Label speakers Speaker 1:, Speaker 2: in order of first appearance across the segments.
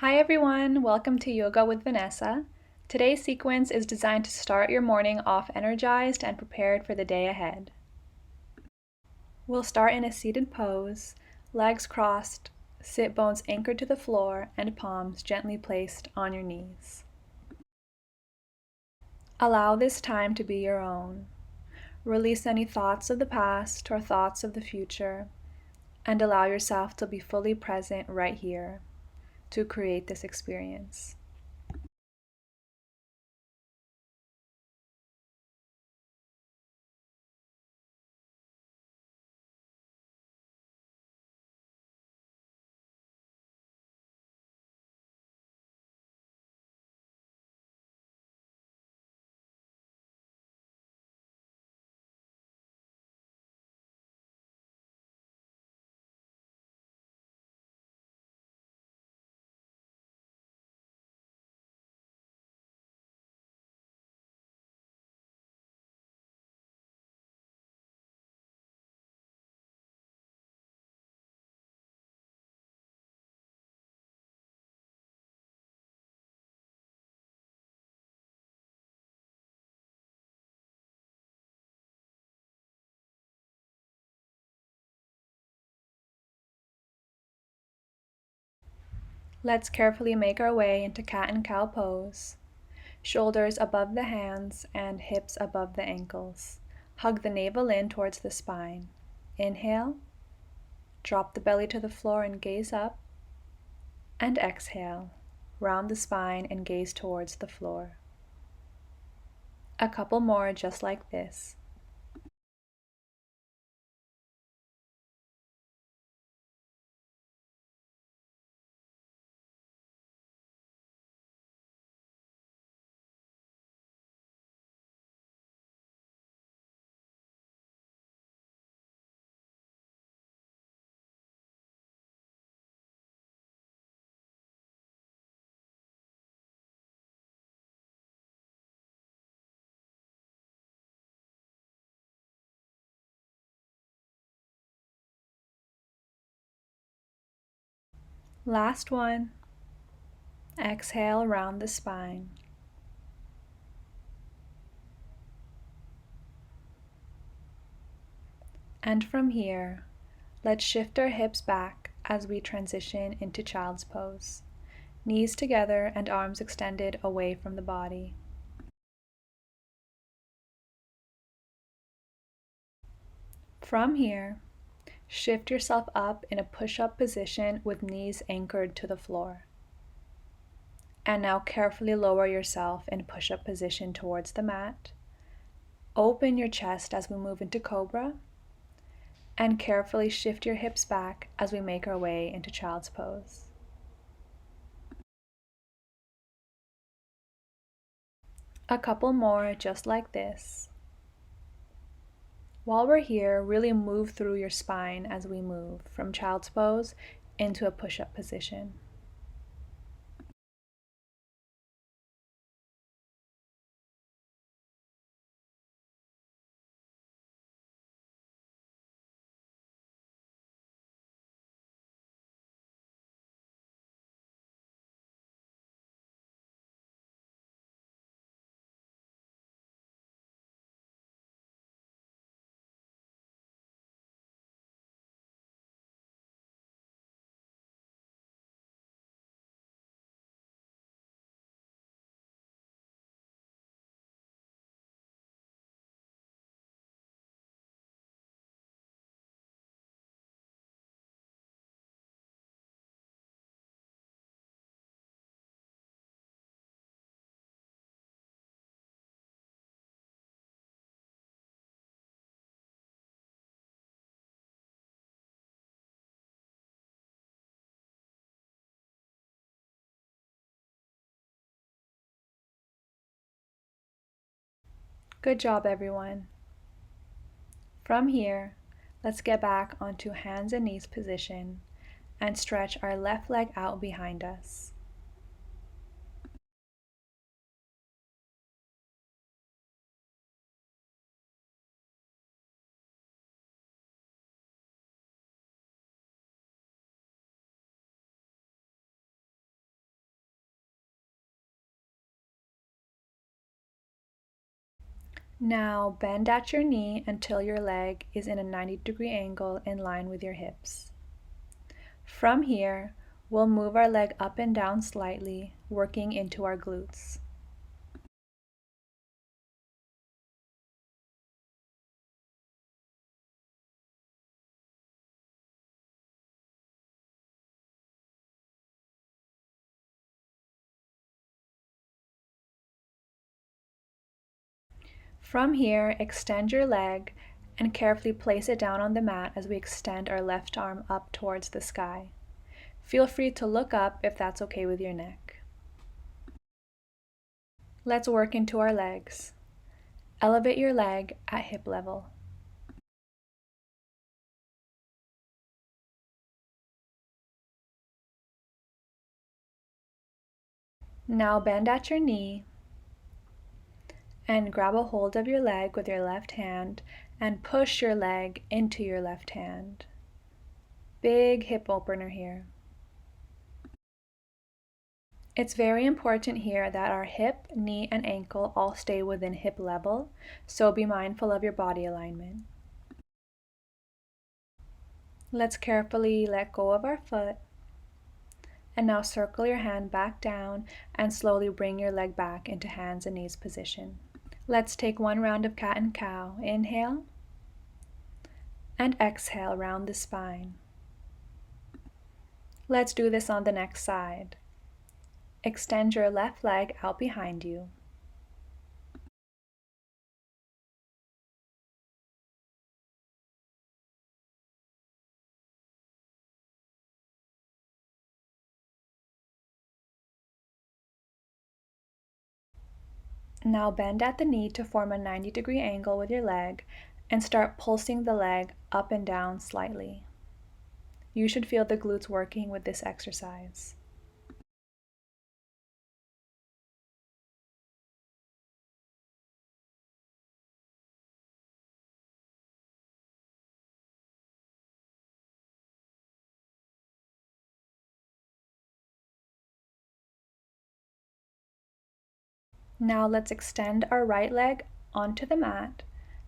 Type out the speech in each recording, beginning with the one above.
Speaker 1: Hi everyone, welcome to Yoga with Vanessa. Today's sequence is designed to start your morning off energized and prepared for the day ahead. We'll start in a seated pose, legs crossed, sit bones anchored to the floor, and palms gently placed on your knees. Allow this time to be your own. Release any thoughts of the past or thoughts of the future, and allow yourself to be fully present right here to create this experience. Let's carefully make our way into cat and cow pose. Shoulders above the hands and hips above the ankles. Hug the navel in towards the spine. Inhale, drop the belly to the floor and gaze up. And exhale, round the spine and gaze towards the floor. A couple more just like this. Last one. Exhale, round the spine. And from here, let's shift our hips back as we transition into child's pose. Knees together and arms extended away from the body. From here, shift yourself up in a push-up position with knees anchored to the floor. And now carefully lower yourself in push-up position towards the mat. Open your chest as we move into Cobra. And carefully shift your hips back as we make our way into child's pose. A couple more just like this. While we're here, really move through your spine as we move from child's pose into a push-up position. Good job, everyone. From here, let's get back onto hands and knees position and stretch our left leg out behind us. Now bend at your knee until your leg is in a 90-degree angle in line with your hips. From here, we'll move our leg up and down slightly, working into our glutes. From here, extend your leg and carefully place it down on the mat as we extend our left arm up towards the sky. Feel free to look up if that's okay with your neck. Let's work into our legs. Elevate your leg at hip level. Now bend at your knee and grab a hold of your leg with your left hand and push your leg into your left hand. Big hip opener here. It's very important here that our hip, knee, and ankle all stay within hip level, so be mindful of your body alignment. Let's carefully let go of our foot, and now circle your hand back down and slowly bring your leg back into hands and knees position. Let's take one round of cat and cow. Inhale and exhale, round the spine. Let's do this on the next side. Extend your left leg out behind you. Now bend at the knee to form a 90-degree angle with your leg and start pulsing the leg up and down slightly. You should feel the glutes working with this exercise. Now let's extend our right leg onto the mat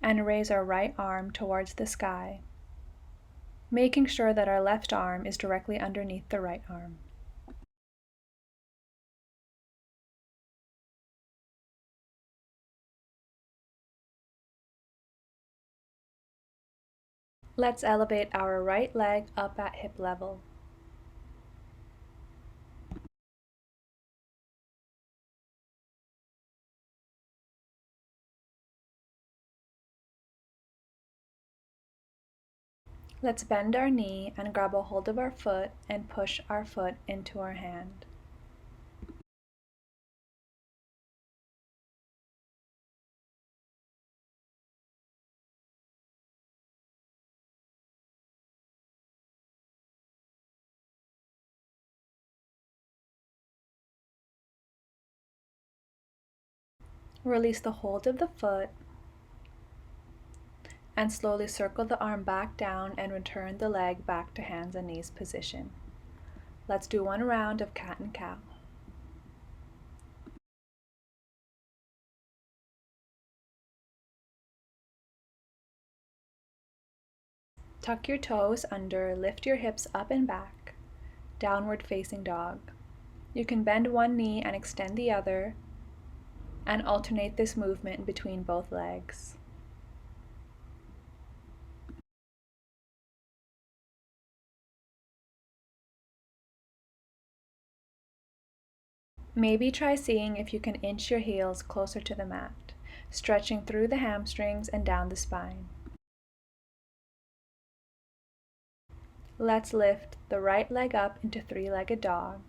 Speaker 1: and raise our right arm towards the sky, making sure that our left arm is directly underneath the right arm. Let's elevate our right leg up at hip level. Let's bend our knee and grab a hold of our foot and push our foot into our hand. Release the hold of the foot and slowly circle the arm back down and return the leg back to hands and knees position. Let's do one round of cat and cow. Tuck your toes under, lift your hips up and back, downward facing dog. You can bend one knee and extend the other, and alternate this movement between both legs. Maybe try seeing if you can inch your heels closer to the mat, stretching through the hamstrings and down the spine. Let's lift the right leg up into three-legged dog.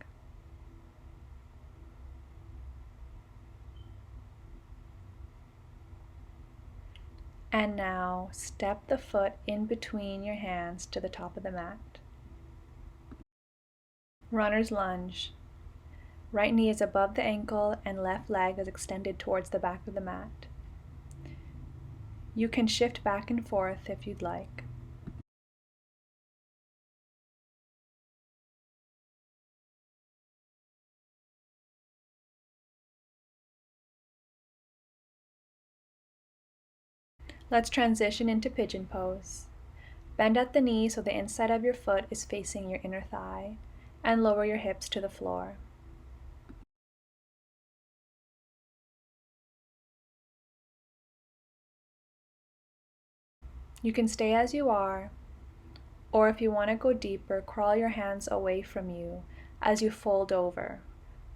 Speaker 1: And now step the foot in between your hands to the top of the mat. Runner's lunge. Right knee is above the ankle and left leg is extended towards the back of the mat. You can shift back and forth if you'd like. Let's transition into pigeon pose. Bend at the knee so the inside of your foot is facing your inner thigh, and lower your hips to the floor. You can stay as you are, or if you want to go deeper, crawl your hands away from you as you fold over,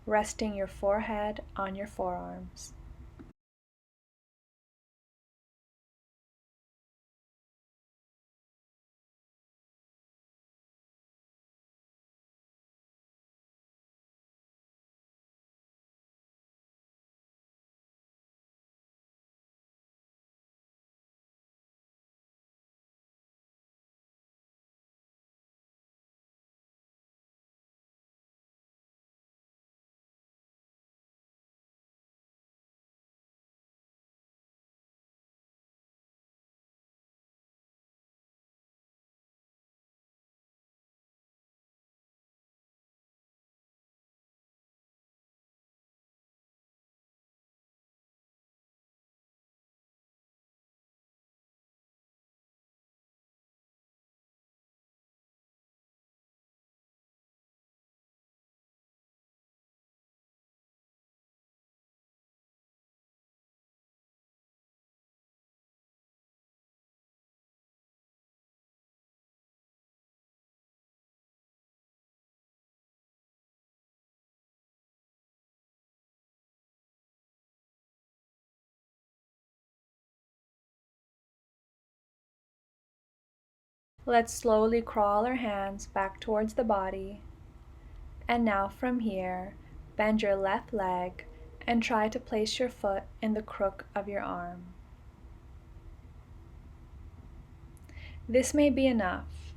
Speaker 1: resting your forehead on your forearms. Let's slowly crawl our hands back towards the body. And now from here, bend your left leg and try to place your foot in the crook of your arm. This may be enough.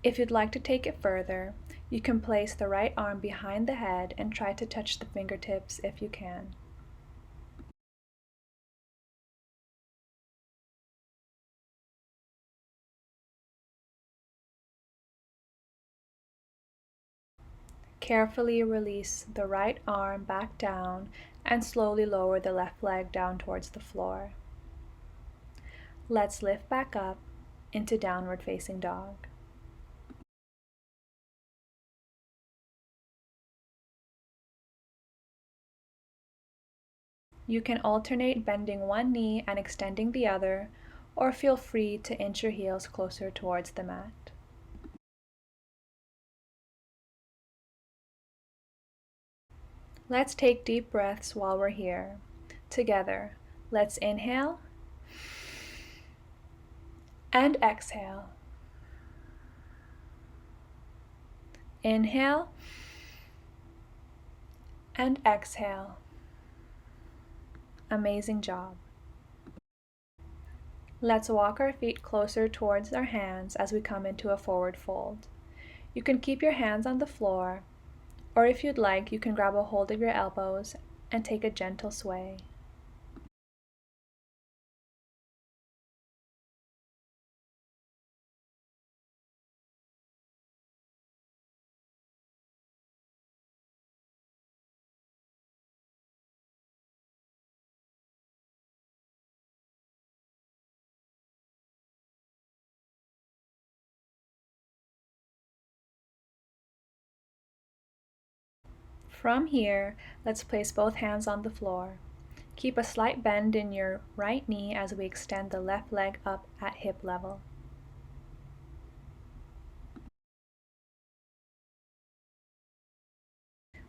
Speaker 1: If you'd like to take it further, you can place the right arm behind the head and try to touch the fingertips if you can. Carefully release the right arm back down and slowly lower the left leg down towards the floor. Let's lift back up into downward facing dog. You can alternate bending one knee and extending the other, or feel free to inch your heels closer towards the mat. Let's take deep breaths while we're here. Together, let's inhale and exhale. Inhale and exhale. Amazing job. Let's walk our feet closer towards our hands as we come into a forward fold. You can keep your hands on the floor, or if you'd like, you can grab a hold of your elbows and take a gentle sway. From here, let's place both hands on the floor. Keep a slight bend in your right knee as we extend the left leg up at hip level.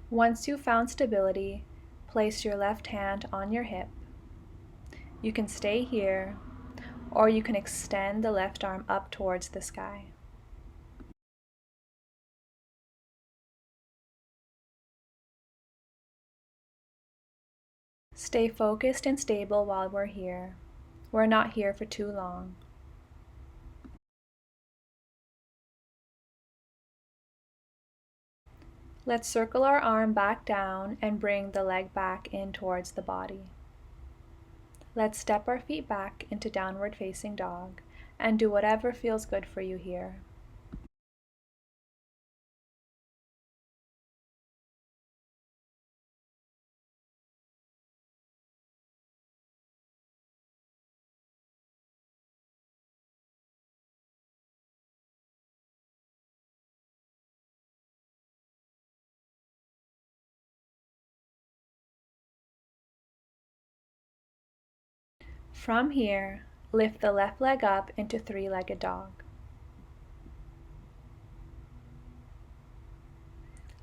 Speaker 1: Once you've found stability, place your left hand on your hip. You can stay here, or you can extend the left arm up towards the sky. Stay focused and stable while we're here. We're not here for too long. Let's circle our arm back down and bring the leg back in towards the body. Let's step our feet back into downward facing dog and do whatever feels good for you here. From here, lift the left leg up into three-legged dog.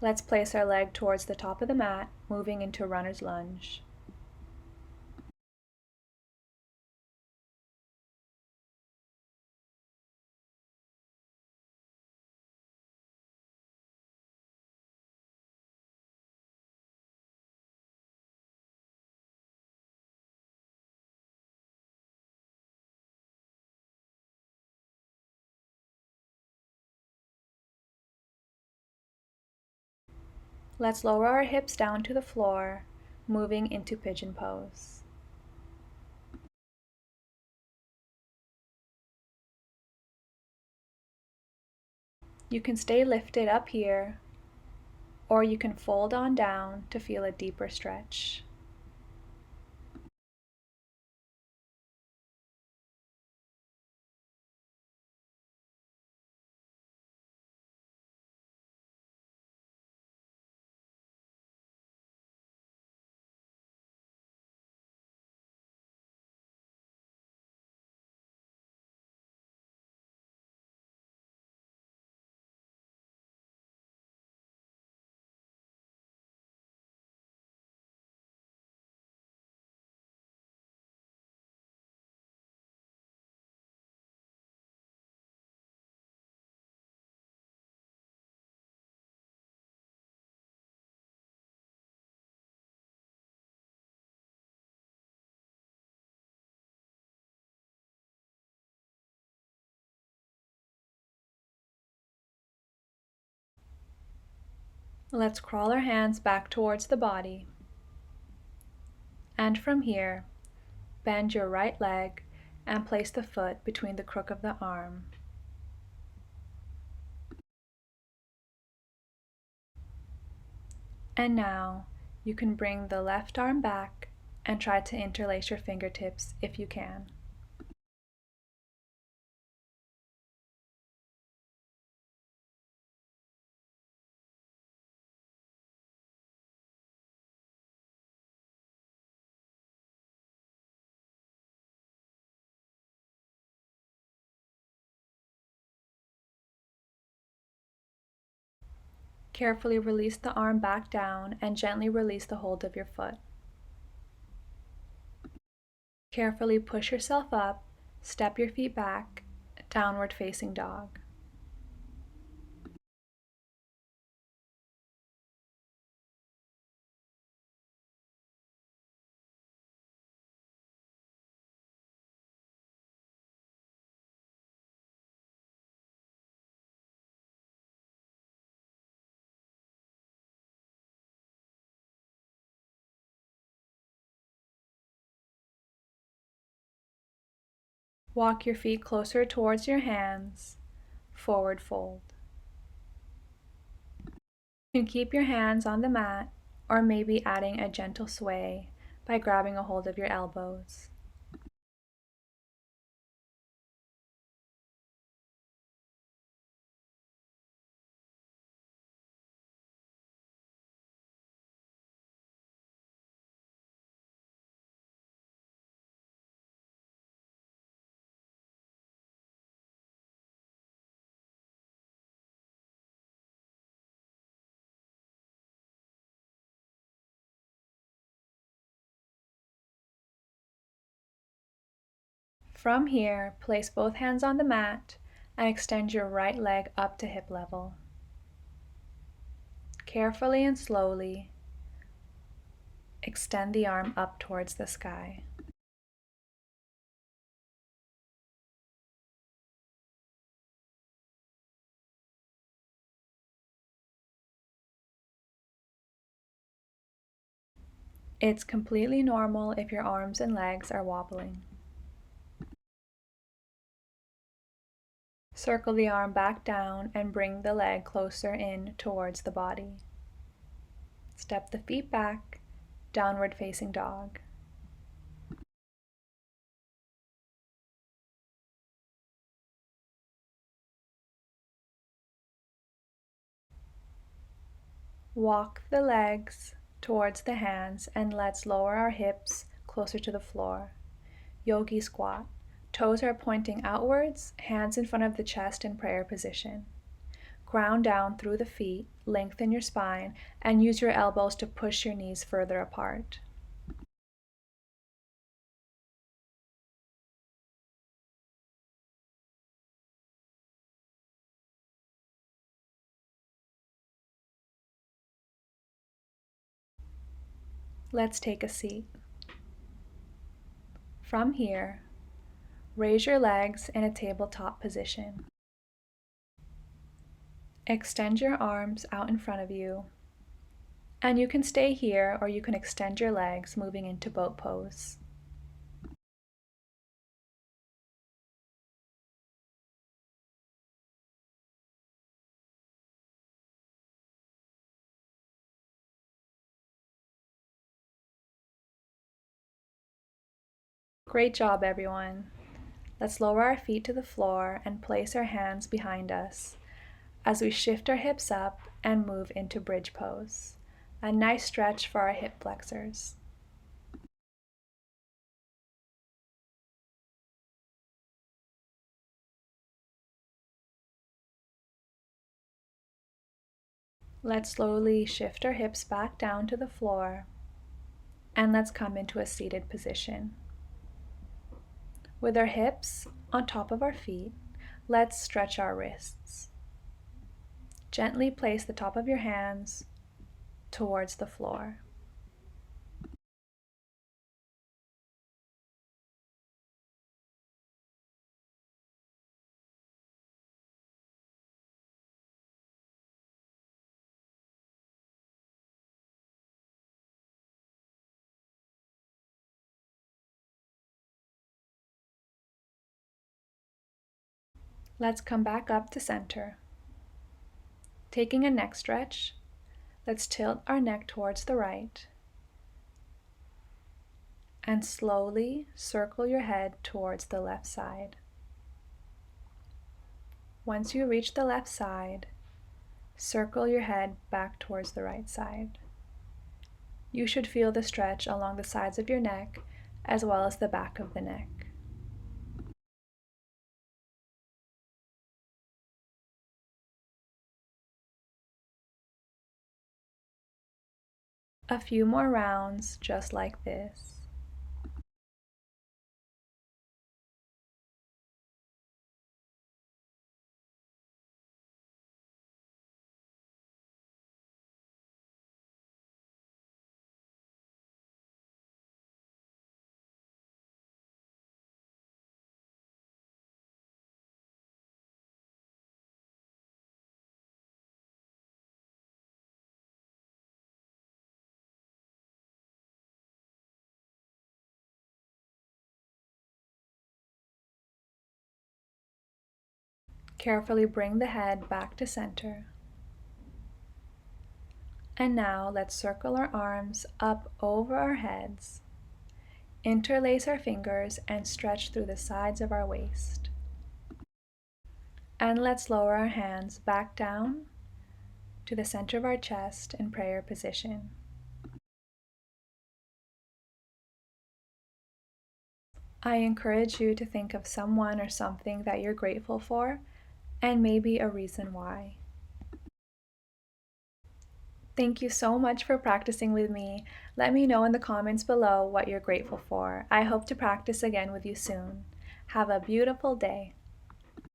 Speaker 1: Let's place our leg towards the top of the mat, moving into runner's lunge. Let's lower our hips down to the floor, moving into pigeon pose. You can stay lifted up here, or you can fold on down to feel a deeper stretch. Let's crawl our hands back towards the body. And from here, bend your right leg and place the foot between the crook of the arm. And now you can bring the left arm back and try to interlace your fingertips if you can. Carefully release the arm back down and gently release the hold of your foot. Carefully push yourself up, step your feet back, downward facing dog. Walk your feet closer towards your hands, forward fold. You can keep your hands on the mat or maybe adding a gentle sway by grabbing a hold of your elbows. From here, place both hands on the mat and extend your right leg up to hip level. Carefully and slowly, extend the arm up towards the sky. It's completely normal if your arms and legs are wobbling. Circle the arm back down and bring the leg closer in towards the body. Step the feet back, downward facing dog. Walk the legs towards the hands and let's lower our hips closer to the floor. Yogi squat. Toes are pointing outwards, hands in front of the chest in prayer position. Ground down through the feet, lengthen your spine, and use your elbows to push your knees further apart. Let's take a seat. From here, raise your legs in a tabletop position. Extend your arms out in front of you, and you can stay here or you can extend your legs, moving into boat pose. Great job, everyone. Let's lower our feet to the floor and place our hands behind us as we shift our hips up and move into bridge pose. A nice stretch for our hip flexors. Let's slowly shift our hips back down to the floor, and let's come into a seated position. With our hips on top of our feet, let's stretch our wrists. Gently place the top of your hands towards the floor. Let's come back up to center. Taking a neck stretch, let's tilt our neck towards the right and slowly circle your head towards the left side. Once you reach the left side, circle your head back towards the right side. You should feel the stretch along the sides of your neck as well as the back of the neck. A few more rounds just like this. Carefully bring the head back to center. And now let's circle our arms up over our heads. Interlace our fingers and stretch through the sides of our waist. And let's lower our hands back down to the center of our chest in prayer position. I encourage you to think of someone or something that you're grateful for and maybe a reason why. Thank you so much for practicing with me. Let me know in the comments below what you're grateful for. I hope to practice again with you soon. Have a beautiful day.